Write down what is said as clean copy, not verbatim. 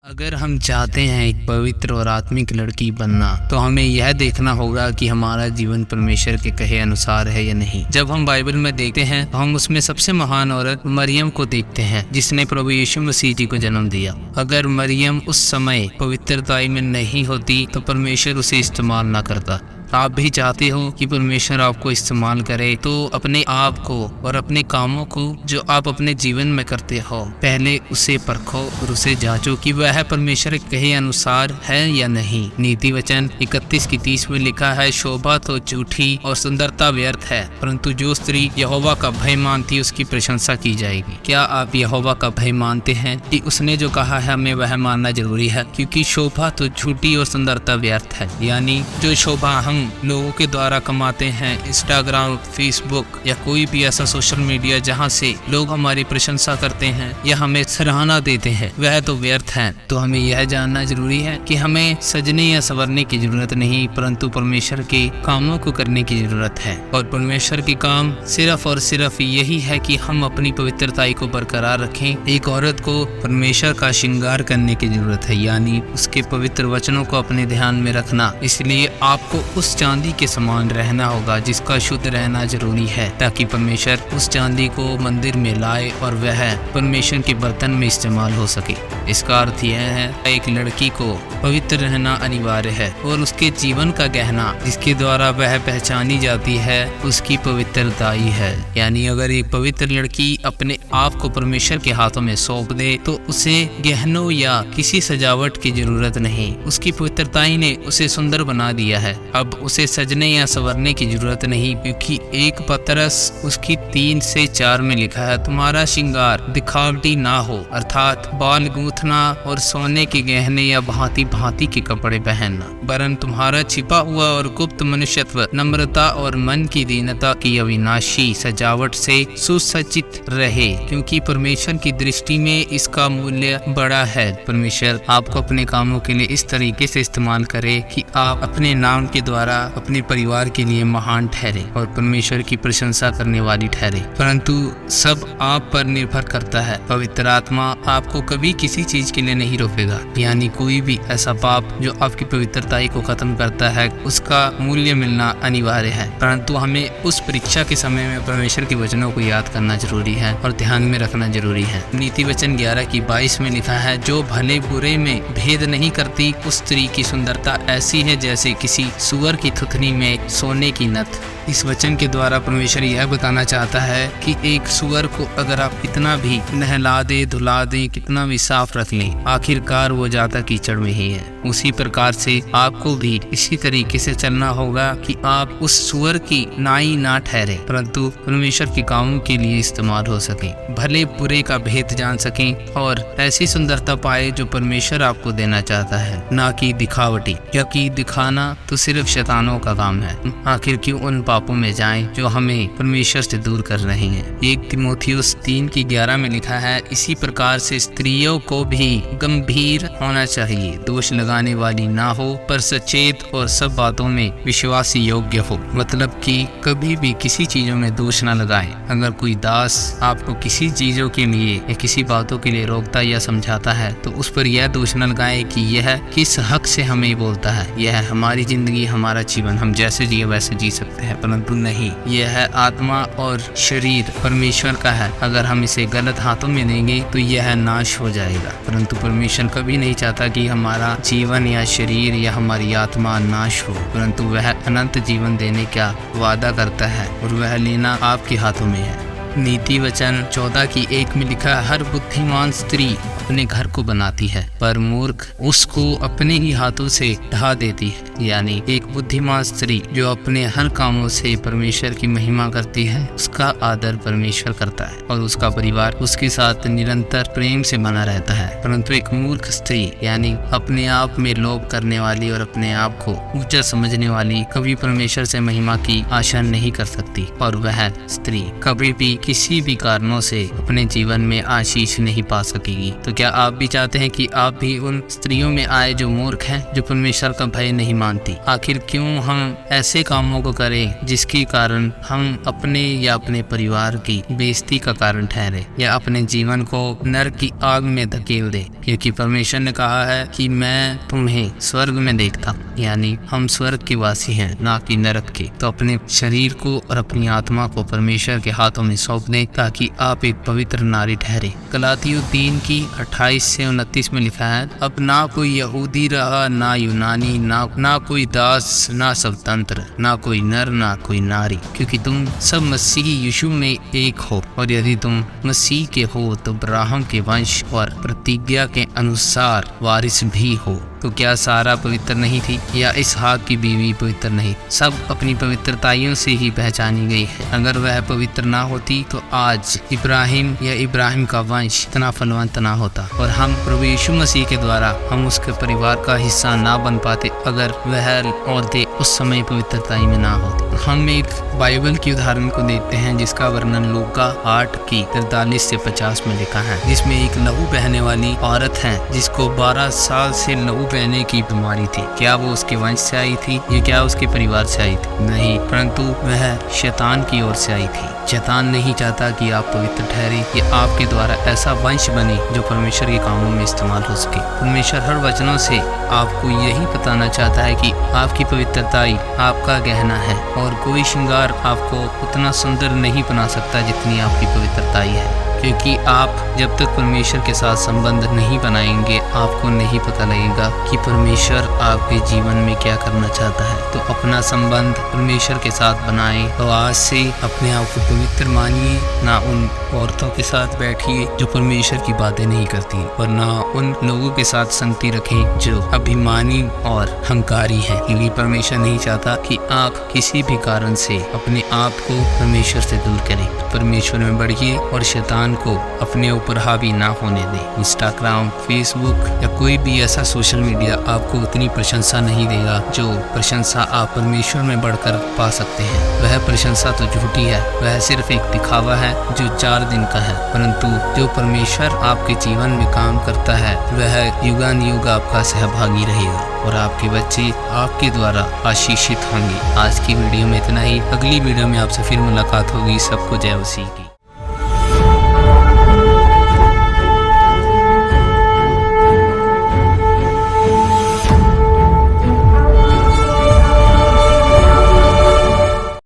अगर हम चाहते हैं एक पवित्र और आत्मिक लड़की बनना, तो हमें यह देखना होगा कि हमारा जीवन परमेश्वर के कहे अनुसार है या नहीं। जब हम बाइबल में देखते हैं तो हम उसमें सबसे महान औरत मरियम को देखते हैं, जिसने प्रभु यीशु मसीह जी को जन्म दिया। अगर मरियम उस समय पवित्रता में नहीं होती तो परमेश्वर उसे इस्तेमाल ना करता। आप भी चाहते हो कि परमेश्वर आपको इस्तेमाल करे, तो अपने आप को और अपने कामों को जो आप अपने जीवन में करते हो, पहले उसे परखो और उसे जांचो कि वह परमेश्वर के कहे अनुसार है या नहीं। नीति वचन 31:30 में लिखा है, शोभा तो झूठी और सुंदरता व्यर्थ है, परंतु जो स्त्री यहोवा का भय मानती है उसकी प्रशंसा की जाएगी। क्या आप यहोवा का भय मानते हैं कि उसने जो कहा है हमें वह मानना जरूरी है? क्योंकि शोभा तो झूठी और सुंदरता व्यर्थ है, यानी जो शोभा हम लोगों के द्वारा कमाते हैं, इंस्टाग्राम, फेसबुक या कोई भी ऐसा सोशल मीडिया जहां से लोग हमारी प्रशंसा करते हैं या हमें सराहना देते हैं, वह तो व्यर्थ है। तो हमें यह जानना जरूरी है कि हमें सजने या संवरने की जरूरत नहीं, परंतु परमेश्वर के कामों को करने की जरूरत है। और परमेश्वर के काम सिर्फ और सिर्फ यही है कि हम अपनी पवित्रताई को बरकरार रखें। एक औरत को परमेश्वर का श्रृंगार करने की जरूरत है, यानी उसके पवित्र वचनों को अपने ध्यान में रखना। इसलिए आपको उस चांदी के समान रहना होगा जिसका शुद्ध रहना जरूरी है, ताकि परमेश्वर उस चांदी को मंदिर में लाए और वह परमेश्वर के बर्तन में इस्तेमाल हो सके। इसका अर्थ यह है एक लड़की को पवित्र रहना अनिवार्य है और उसके जीवन का गहना जिसके द्वारा वह पहचानी जाती है उसकी पवित्रता ही है। यानी अगर एक पवित्र लड़की अपने आप को परमेश्वर के हाथों में सौंप दे तो उसे गहनों या किसी सजावट की जरूरत नहीं। उसकी पवित्रताई ने उसे सुंदर बना दिया है। अब उसे सजने या संवरने की जरूरत नहीं, क्योंकि 1 पतरस उसकी 3 से 4 में लिखा है, तुम्हारा श्रृंगार दिखावटी ना हो, अर्थात बाल गूंथना और सोने के गहने या भांति भांति के कपड़े पहनना, वरन तुम्हारा छिपा हुआ और गुप्त मनुष्यत्व नम्रता और मन की दीनता की अविनाशी सजावट से सुसज्जित रहे, क्योंकि परमेश्वर की दृष्टि में इसका मूल्य बड़ा है। परमेश्वर आपको अपने कामों के लिए इस तरीके से इस्तेमाल करे कि आप अपने नाम के द्वारा अपने परिवार के लिए महान ठहरे और परमेश्वर की प्रशंसा करने वाली ठहरे। परंतु सब आप पर निर्भर करता है। पवित्र आत्मा आपको कभी किसी चीज के लिए नहीं रोकेगा, यानी कोई भी ऐसा पाप जो आपकी पवित्रताई को खत्म करता है उसका मूल्य मिलना अनिवार्य है। परंतु हमें उस परीक्षा के समय में परमेश्वर के वचनों को याद करना जरूरी है और ध्यान में रखना जरूरी है। नीति वचन 11:22 में लिखा है, जो भले बुरे में भेद नहीं करती, उस स्त्री की सुंदरता ऐसी है जैसे किसी सुअर की थुथनी में सोने की नथ। इस वचन के द्वारा परमेश्वर यह बताना चाहता है कि एक सुअर को अगर आप कितना भी नहला दे, धुला दे, कितना भी साफ रख लें, आखिरकार वो जाता कीचड़ में ही है। उसी प्रकार से आपको भी इसी तरीके से चलना होगा कि आप उस सुअर की नाई ना ठहरे, परंतु परमेश्वर के कामों के लिए इस्तेमाल हो सके, भले बुरे का भेद जान सकें और ऐसी सुंदरता पाए जो परमेश्वर आपको देना चाहता है, ना कि दिखावटी, क्योंकि दिखाना तो सिर्फ शैतानों का काम है। आखिर क्यों उन पापों में जाएं जो हमें परमेश्वर से दूर कर रहे हैं। 1 तीमुथियुस 3:11 में लिखा है, इसी प्रकार से स्त्रियों को भी गंभीर होना चाहिए, दोष लगाने वाली ना हो, पर सचेत और सब बातों में विश्वासी योग्य हो। मतलब कि कभी भी किसी चीजों में दोष ना लगाएं। अगर कोई दास आपको किसी चीजों के लिए या किसी बातों के लिए रोकता या समझाता है तो उस पर यह दोष न लगाए कि यह किस हक से हमें बोलता है। यह हमारी जिंदगी, हमारा जीवन, हम जैसे जिए वैसे जी सकते हैं, परंतु नहीं, यह आत्मा और शरीर परमेश्वर का है। अगर हम इसे गलत हाथों में देंगे तो यह नाश हो जाएगा। परंतु परमेश्वर कभी नहीं चाहता कि हमारा जीवन या शरीर या हमारी आत्मा नाश हो, परंतु वह अनंत जीवन देने का वादा करता है और वह लेना आपके हाथों में है। नीति वचन 14:1 में लिखा है, हर बुद्धिमान स्त्री अपने घर को बनाती है, पर मूर्ख उसको अपने ही हाथों से ढा देती है। यानी एक बुद्धिमान स्त्री जो अपने हर कामों से परमेश्वर की महिमा करती है, उसका आदर परमेश्वर करता है और उसका परिवार उसके साथ निरंतर प्रेम से बना रहता है। परंतु एक मूर्ख स्त्री, यानी अपने आप में लोभ करने वाली और अपने आप को ऊंचा समझने वाली, कभी परमेश्वर से महिमा की आशा नहीं कर सकती और वह स्त्री कभी भी किसी भी कारणों से अपने जीवन में आशीष नहीं पा सकेगी। तो क्या आप भी चाहते हैं कि आप भी उन स्त्रियों में आए जो मूर्ख हैं, जो परमेश्वर का भय नहीं मानती? आखिर क्यों हम ऐसे कामों को करें जिसके कारण हम अपने या अपने परिवार की बेइज्जती का कारण ठहरे या अपने जीवन को नरक की आग में धकेल दे? क्योंकि परमेश्वर ने कहा है कि मैं तुम्हें स्वर्ग में देखता, यानी हम स्वर्ग के वासी हैं, ना कि नरक के। तो अपने शरीर को और अपनी आत्मा को परमेश्वर के हाथों में सौंप दें ताकि आप एक पवित्र नारी ठहरे। गलातियों 3 की 28 से 29 में लिखा है, अब ना कोई यहूदी रहा, ना यूनानी, ना कोई दास, ना स्वतंत्र, ना कोई नर, ना कोई नारी, क्योंकि तुम सब मसीह यीशु में एक हो। और यदि तुम मसीह के हो तो अब्राहम के वंश और प्रतिज्ञा के अनुसार वारिस भी हो। तो क्या सारा पवित्र नहीं थी या इसहाक की बीवी पवित्र नहीं? सब अपनी पवित्रताइयों से ही पहचानी गई है। अगर वह पवित्र ना होती तो आज इब्राहिम या इब्राहिम का वंश इतना फलवंत ना होता और हम प्रभु यीशु मसीह के द्वारा हम उसके परिवार का हिस्सा ना बन पाते अगर वह औरतें उस समय पवित्रताई में ना होती। हम एक बाइबल की उदाहरण को देखते हैं जिसका वर्णन लूका 8 की 43 से 50 में लिखा है, जिसमें एक लहू बहने वाली औरत है जिसको 12 साल से लहू बहने की बीमारी थी। क्या वो उसके वंश से आई थी या क्या उसके परिवार से आई थी? नहीं, परंतु वह शैतान की ओर से आई थी। शैतान नहीं चाहता कि आप पवित्र ठहरे, कि आपके द्वारा ऐसा वंश बने जो परमेश्वर के कामों में इस्तेमाल हो सके। परमेश्वर हर वचनों से आपको यही बताना चाहता है कि आपकी पवित्रताई आपका गहना है और कोई श्रृंगार आपको उतना सुंदर नहीं बना सकता जितनी आपकी पवित्रताई है। क्योंकि आप जब तक परमेश्वर के साथ संबंध नहीं बनाएंगे आपको नहीं पता लगेगा कि परमेश्वर आपके जीवन में क्या करना चाहता है। तो अपना संबंध परमेश्वर के साथ बनाएं। तो आज से अपने आप को पवित्र मानिए, ना उन औरतों के साथ बैठिए जो परमेश्वर की बातें नहीं करती और ना उन लोगों के साथ संगति रखें जो अभिमानी और हंकारी हैं। क्योंकि परमेश्वर नहीं चाहता कि आप किसी भी कारण से अपने आप को परमेश्वर से दूर करें। परमेश्वर में बढ़िए और शैतान को अपने ऊपर हावी ना होने दें। इंस्टाग्राम, फेसबुक या कोई भी ऐसा सोशल मीडिया आपको उतनी प्रशंसा नहीं देगा जो प्रशंसा आप परमेश्वर में बढ़कर पा सकते हैं। वह प्रशंसा तो झूठी है, वह सिर्फ एक दिखावा है जो 4 दिन का है, परंतु जो परमेश्वर आपके जीवन में काम करता है वह युगानुयुग आपका सहभागी रहेगा और आपके बच्चे आपके द्वारा आशीषित होंगे। आज की वीडियो में इतना ही। अगली वीडियो में आपसे फिर मुलाकात होगी। सबको जय मसीह की।